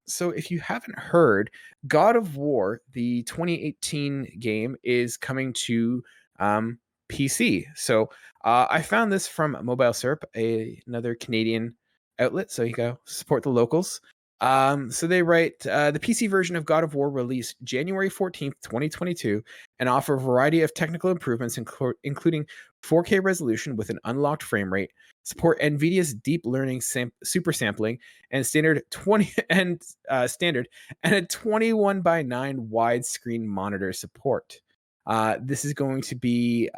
So if you haven't heard, God of War, the 2018 game, is coming to PC. So I found this from Mobile Syrup, another Canadian outlet. So you go support the locals. So they write, the PC version of God of War released January 14th, 2022, and offer a variety of technical improvements, including 4K resolution with an unlocked frame rate, support NVIDIA's deep learning super sampling, and standard a 21:9 widescreen monitor support. This is going to be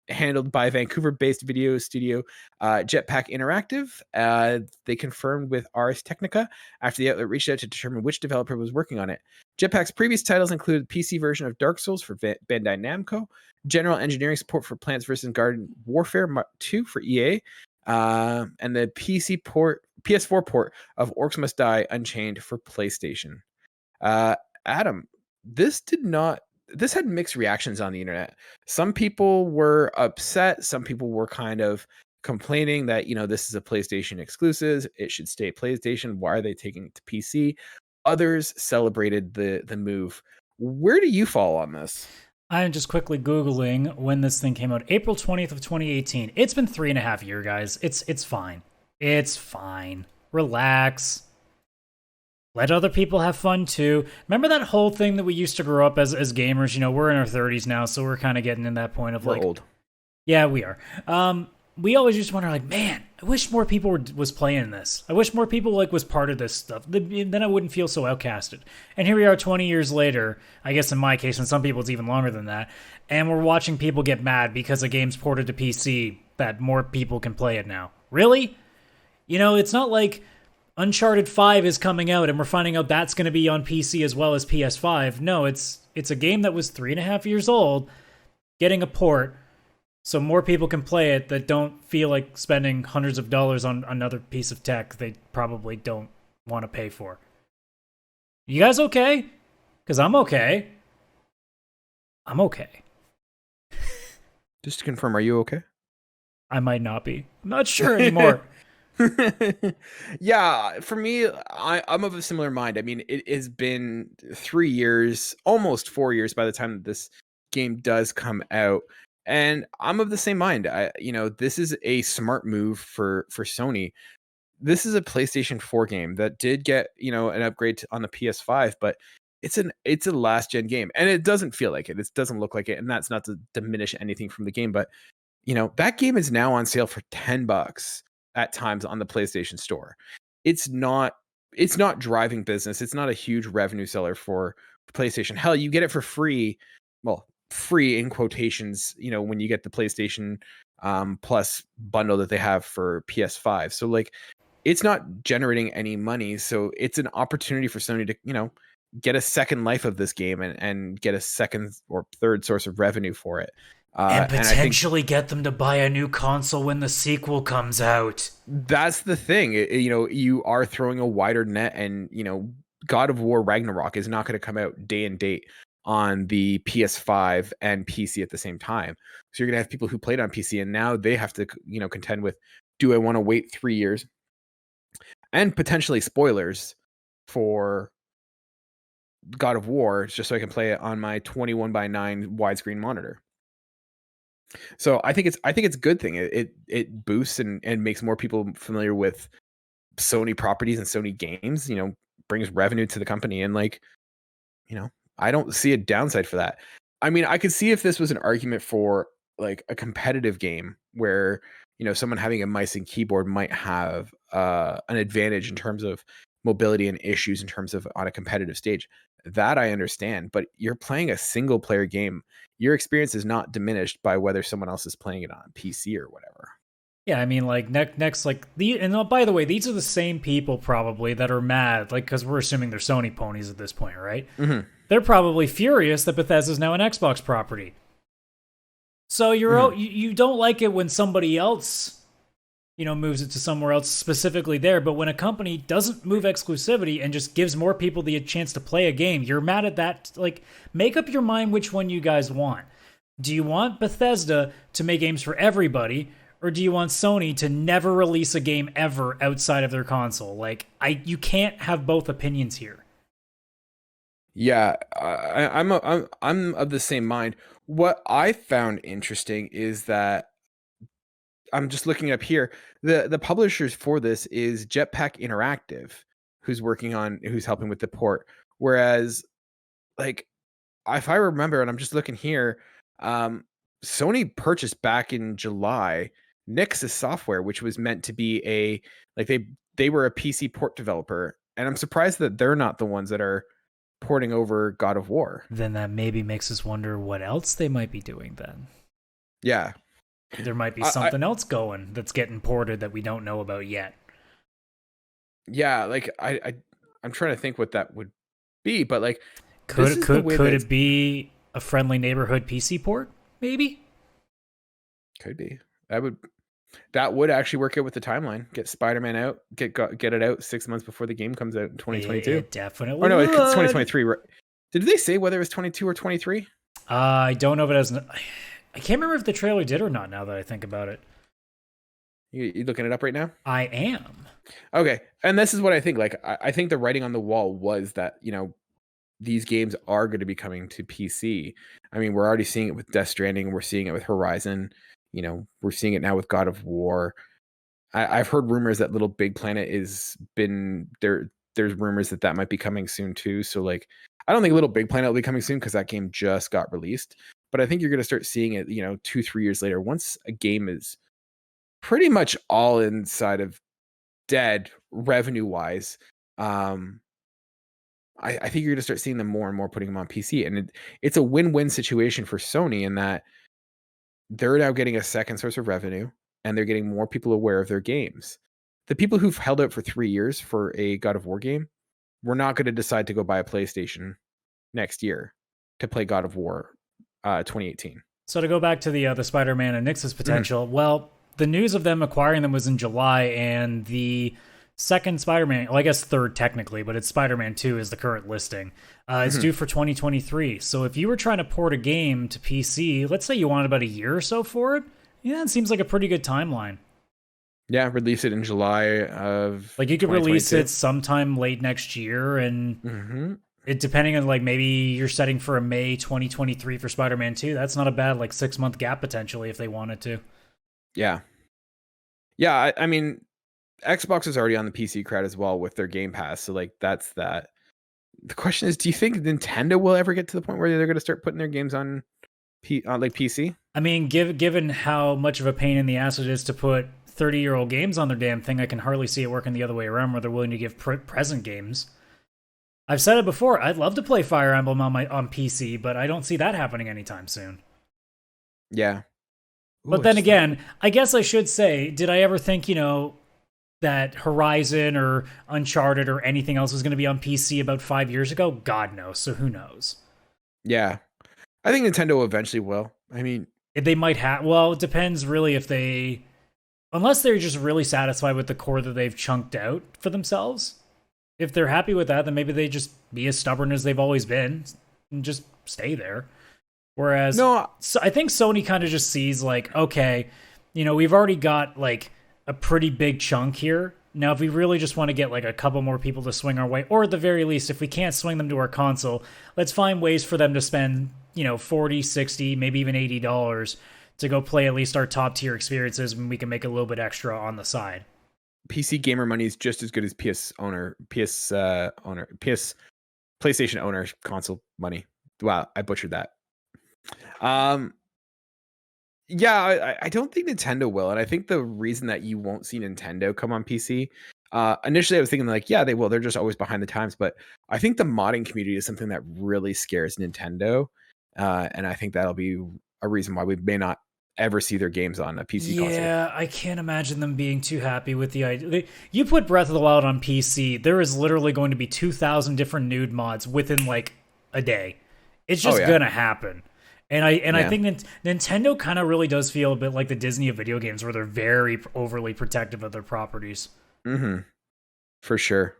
handled by Vancouver-based video studio Jetpack Interactive. They confirmed with Ars Technica after the outlet reached out to determine which developer was working on it. Jetpack's previous titles included PC version of Dark Souls for Bandai Namco, general engineering support for Plants vs. Garden Warfare 2 for EA, and the PS4 port of Orcs Must Die Unchained for PlayStation. Adam, this had mixed reactions on the internet. Some people were upset. Some people were kind of complaining that, this is a PlayStation exclusive. It should stay PlayStation. Why are they taking it to PC? Others celebrated the move. Where do you fall on this? I'm just quickly Googling when this thing came out. April 20th of 2018. It's been 3.5 years, guys. It's fine. It's fine. Relax. Let other people have fun too. Remember that whole thing that we used to grow up as gamers? We're in our 30s now, so we're kind of getting in that point of we're old. Yeah, we are. We always used to wonder, man, I wish more people was playing this. I wish more people was part of this stuff. Then I wouldn't feel so outcasted. And here we are 20 years later, I guess in my case, and some people it's even longer than that, and we're watching people get mad because a game's ported to PC that more people can play it now. Really? It's not like Uncharted 5 is coming out and we're finding out that's going to be on PC as well as PS5. No, it's a game that was 3.5 years old getting a port so more people can play it that don't feel like spending hundreds of dollars on another piece of tech they probably don't want to pay for. You guys okay? Because I'm okay. I'm okay. Just to confirm, are you okay? I might not be. I'm not sure anymore. Yeah, for me, I'm of a similar mind. I mean, it has been 3 years, almost 4 years by the time that this game does come out, and I'm of the same mind. This is a smart move for Sony. This is a PlayStation 4 game that did get an upgrade on the PS5, but it's a last gen game, and it doesn't feel like it. It doesn't look like it, and that's not to diminish anything from the game, but that game is now on sale for $10 at times on the PlayStation Store. It's not driving business. It's not a huge revenue seller for PlayStation. Hell, you get it for free. Well, free in quotations, when you get the PlayStation Plus bundle that they have for PS5. So it's not generating any money. So it's an opportunity for Sony to, get a second life of this game and get a second or third source of revenue for it. And potentially get them to buy a new console when the sequel comes out. That's the thing. You are throwing a wider net, and, God of War Ragnarok is not going to come out day and date on the PS5 and PC at the same time. So you're going to have people who played on PC, and now they have to, contend with, do I want to wait 3 years? And potentially spoilers for God of War just so I can play it on my 21:9 widescreen monitor. So I think it's a good thing. It boosts and makes more people familiar with Sony properties and Sony games, brings revenue to the company, and I don't see a downside for that. I mean, I could see if this was an argument for a competitive game where, someone having a mice and keyboard might have an advantage in terms of mobility and issues in terms of on a competitive stage. That I understand, but you're playing a single player game. Your experience is not diminished by whether someone else is playing it on PC or whatever. Yeah, I mean, next, and by the way, these are the same people probably that are mad, because we're assuming they're Sony ponies at this point, right? Mm-hmm. They're probably furious that Bethesda is now an Xbox property. So you don't like it when somebody else, moves it to somewhere else specifically there. But when a company doesn't move exclusivity and just gives more people the chance to play a game, you're mad at that. Make up your mind which one you guys want. Do you want Bethesda to make games for everybody, or do you want Sony to never release a game ever outside of their console? Like, you can't have both opinions here. Yeah, I'm of the same mind. What I found interesting is that I'm just looking up here. The publishers for this is Jetpack Interactive, who's helping with the port. Whereas, like, if I remember, and I'm just looking here, Sony purchased back in July Nixxus software, which was meant to be they were a PC port developer, and I'm surprised that they're not the ones that are porting over God of War. Then that maybe makes us wonder what else they might be doing then. Yeah. There might be something else going that's getting ported that we don't know about yet. Yeah, like I'm trying to think what that would be, but like could it be a friendly neighborhood PC port? Maybe. Could be. That would actually work out with the timeline. Get Spider-Man out, get it out 6 months before the game comes out in 2022. It definitely. Or no, it's 2023. Right? Did they say whether it was 22 or 23? I don't know if it has. I can't remember if the trailer did or not. Now that I think about it, you looking it up right now? I am. Okay, and this is what I think. Like, I think the writing on the wall was that these games are going to be coming to PC. I mean, we're already seeing it with Death Stranding. We're seeing it with Horizon. We're seeing it now with God of War. I've heard rumors that Little Big Planet is been there. There's rumors that might be coming soon too. So like, I don't think Little Big Planet will be coming soon because that game just got released. But I think you're going to start seeing it, 2-3 years later, once a game is pretty much all inside of dead revenue wise. I think you're going to start seeing them more and more putting them on PC, and it's a win-win situation for Sony in that they're now getting a second source of revenue, and they're getting more people aware of their games. The people who've held out for 3 years for a God of War game, we're not going to decide to go buy a PlayStation next year to play God of War 2018. So to go back to the Spider-Man and Nixxus potential, well, the news of them acquiring them was in July, and the second Spider-Man, well, I guess third technically, but it's Spider-Man 2 is the current listing. It's due for 2023. So if you were trying to port a game to PC, let's say you wanted about a year or so for it, yeah, it seems like a pretty good timeline. Yeah, release it in July of like you could release it sometime late next year, and it depending on like maybe you're setting for a May 2023 for Spider-Man 2. That's not a bad 6-month gap potentially if they wanted to. Yeah. I mean, Xbox is already on the PC crowd as well with their Game Pass, so like that's that. The question is, do you think Nintendo will ever get to the point where they're going to start putting their games on PC? I mean, given how much of a pain in the ass it is to put 30-year-old games on their damn thing, I can hardly see it working the other way around where they're willing to give present games. I've said it before, I'd love to play Fire Emblem on PC, but I don't see that happening anytime soon. Yeah. But then again, I guess I should say, did I ever think, that Horizon or Uncharted or anything else was going to be on PC about 5 years ago? God knows, so who knows? Yeah. I think Nintendo eventually will. I mean, they might have. Well, it depends really if they, unless they're just really satisfied with the core that they've chunked out for themselves. If they're happy with that, then maybe they just be as stubborn as they've always been and just stay there. Whereas, so I think Sony kind of just sees like, okay, we've already got like a pretty big chunk here. Now, if we really just want to get like a couple more people to swing our way, or at the very least, if we can't swing them to our console, let's find ways for them to spend, $40, $60, maybe even $80 to go play at least our top tier experiences, and we can make a little bit extra on the side. PC gamer money is just as good as PlayStation owner console money. Wow, I butchered that. Yeah, I don't think Nintendo will, and I think the reason that you won't see Nintendo come on PC, initially I was thinking like, yeah, they will. They're just always behind the times, but I think the modding community is something that really scares Nintendo, and I think that'll be a reason why we may not ever see their games on a PC console. Yeah, I can't imagine them being too happy with the idea. You put Breath of the Wild on PC, there is literally going to be 2,000 different nude mods within like a day. It's just gonna happen. And I think Nintendo kind of really does feel a bit like the Disney of video games, where they're very overly protective of their properties. Mm-hmm. For sure.